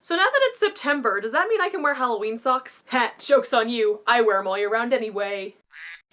So now that it's September, does that mean I can wear Halloween socks? Heh, joke's on you. I wear them all year round anyway.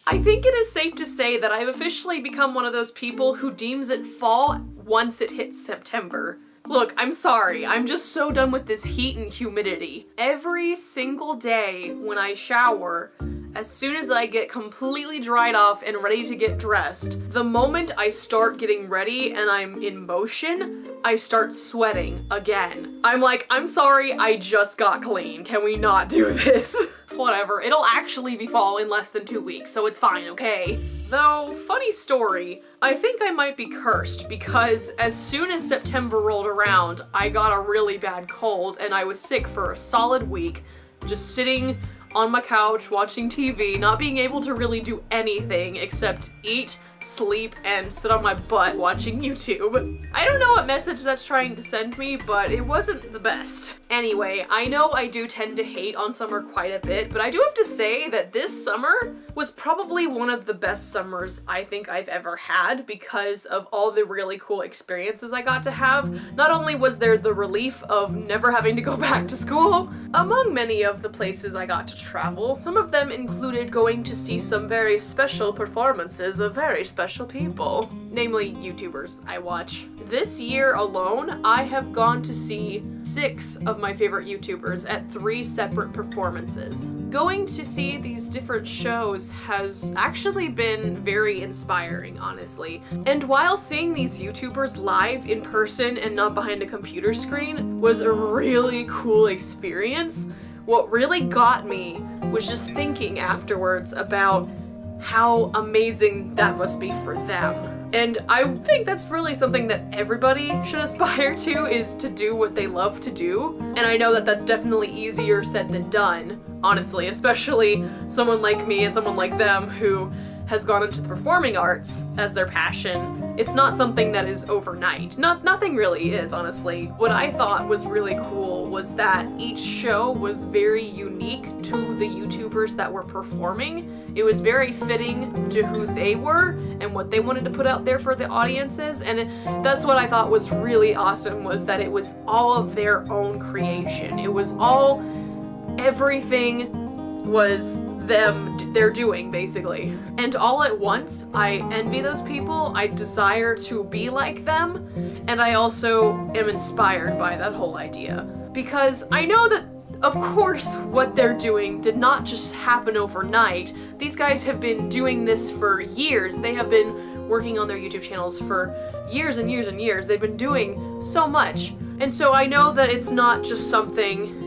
I think it is safe to say that I've officially become one of those people who deems it fall once it hits September. Look, I'm sorry, I'm just so done with this heat and humidity. Every single day when I shower, as soon as I get completely dried off and ready to get dressed, the moment I start getting ready and I'm in motion, I start sweating again. I'm like, I'm sorry, I just got clean. Can we not do this? Whatever, it'll actually be fall in less than 2 weeks, so it's fine, okay? Though, funny story, I think I might be cursed because as soon as September rolled around, I got a really bad cold and I was sick for a solid week, just sitting on my couch watching TV, not being able to really do anything except eat, sleep, and sit on my butt watching YouTube. I don't know what message that's trying to send me, but it wasn't the best. Anyway, I know I do tend to hate on summer quite a bit, but I do have to say that this summer was probably one of the best summers I think I've ever had because of all the really cool experiences I got to have. Not only was there the relief of never having to go back to school, among many of the places I got to travel, some of them included going to see some very special performances of very special people, namely YouTubers I watch. This year alone, I have gone to see 6 of my favorite YouTubers at 3 separate performances. Going to see these different shows has actually been very inspiring, honestly. And while seeing these YouTubers live in person and not behind a computer screen was a really cool experience, what really got me was just thinking afterwards about how amazing that must be for them. And I think that's really something that everybody should aspire to, is to do what they love to do. And I know that that's definitely easier said than done, honestly, especially someone like me and someone like them who has gone into the performing arts as their passion. It's not something that is overnight. Nothing really is, honestly. What I thought was really cool was that each show was very unique to the YouTubers that were performing. It was very fitting to who they were and what they wanted to put out there for the audiences, and that's what I thought was really awesome, was that it was all of their own creation. It was all, everything was they're doing, basically. And all at once, I envy those people, I desire to be like them, and I also am inspired by that whole idea. Because I know that, of course, what they're doing did not just happen overnight. These guys have been doing this for years. They have been working on their YouTube channels for years and years and years. They've been doing so much. And so I know that it's not just something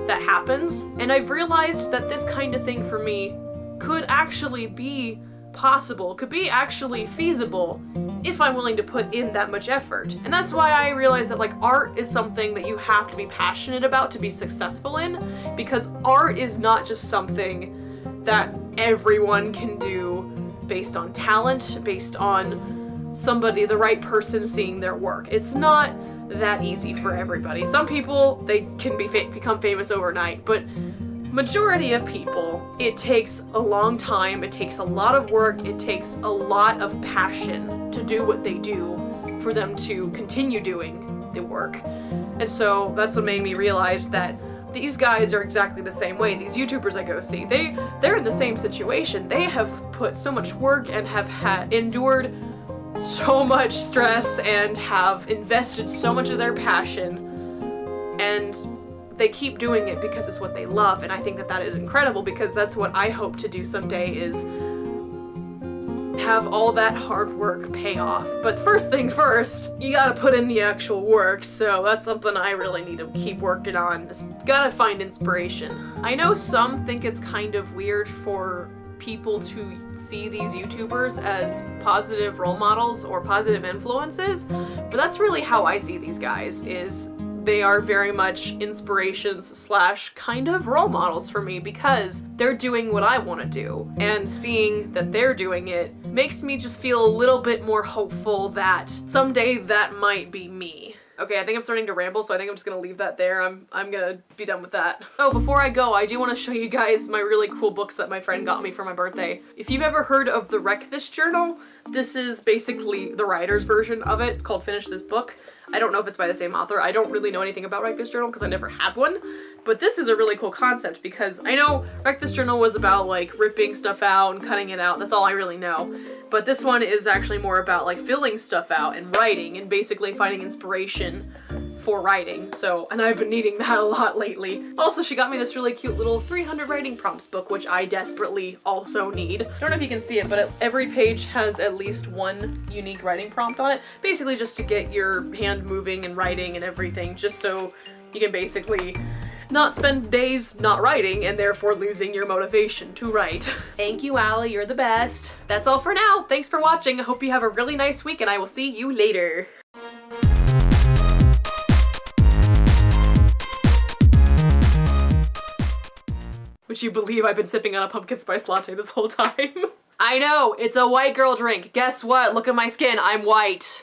that happens, and I've realized that this kind of thing for me could actually be possible, could be actually feasible if I'm willing to put in that much effort. And that's why I realized that, like, art is something that you have to be passionate about to be successful in, because art is not just something that everyone can do based on talent, based on somebody, the right person seeing their work. It's not that easy for everybody. Some people, they can become famous overnight, but majority of people, it takes a long time, it takes a lot of work, it takes a lot of passion to do what they do for them to continue doing the work. And so that's what made me realize that these guys are exactly the same way. These YouTubers I go see, they're in the same situation. They have put so much work and have endured so much stress and have invested so much of their passion, and they keep doing it because it's what they love. And I think that that is incredible, because that's what I hope to do someday, is have all that hard work pay off. But first thing first, you gotta put in the actual work, so that's something I really need to keep working on. Just gotta find inspiration. I know some think it's kind of weird for people to see these YouTubers as positive role models or positive influences, but that's really how I see these guys, is they are very much inspirations slash kind of role models for me, because they're doing what I want to do, and seeing that they're doing it makes me just feel a little bit more hopeful that someday that might be me. Okay, I think I'm starting to ramble, so I think I'm just gonna leave that there. I'm gonna be done with that. Oh, before I go, I do want to show you guys my really cool books that my friend got me for my birthday. If you've ever heard of the Wreck This Journal, this is basically the writer's version of it. It's called Finish This Book. I don't know if it's by the same author. I don't really know anything about Write This Journal because I never had one, but this is a really cool concept because I know Write This Journal was about like ripping stuff out and cutting it out. That's all I really know. But this one is actually more about like filling stuff out and writing and basically finding inspiration for writing. So, and I've been needing that a lot lately. Also, she got me this really cute little 300 writing prompts book, which I desperately also need. I don't know if you can see it, but every page has at least one unique writing prompt on it. Basically just to get your hand moving and writing and everything, just so you can basically not spend days not writing and therefore losing your motivation to write. Thank you, Allie, you're the best. That's all for now. Thanks for watching. I hope you have a really nice week and I will see you later. Would you believe I've been sipping on a pumpkin spice latte this whole time? I know, it's a white girl drink. Guess what? Look at my skin, I'm white.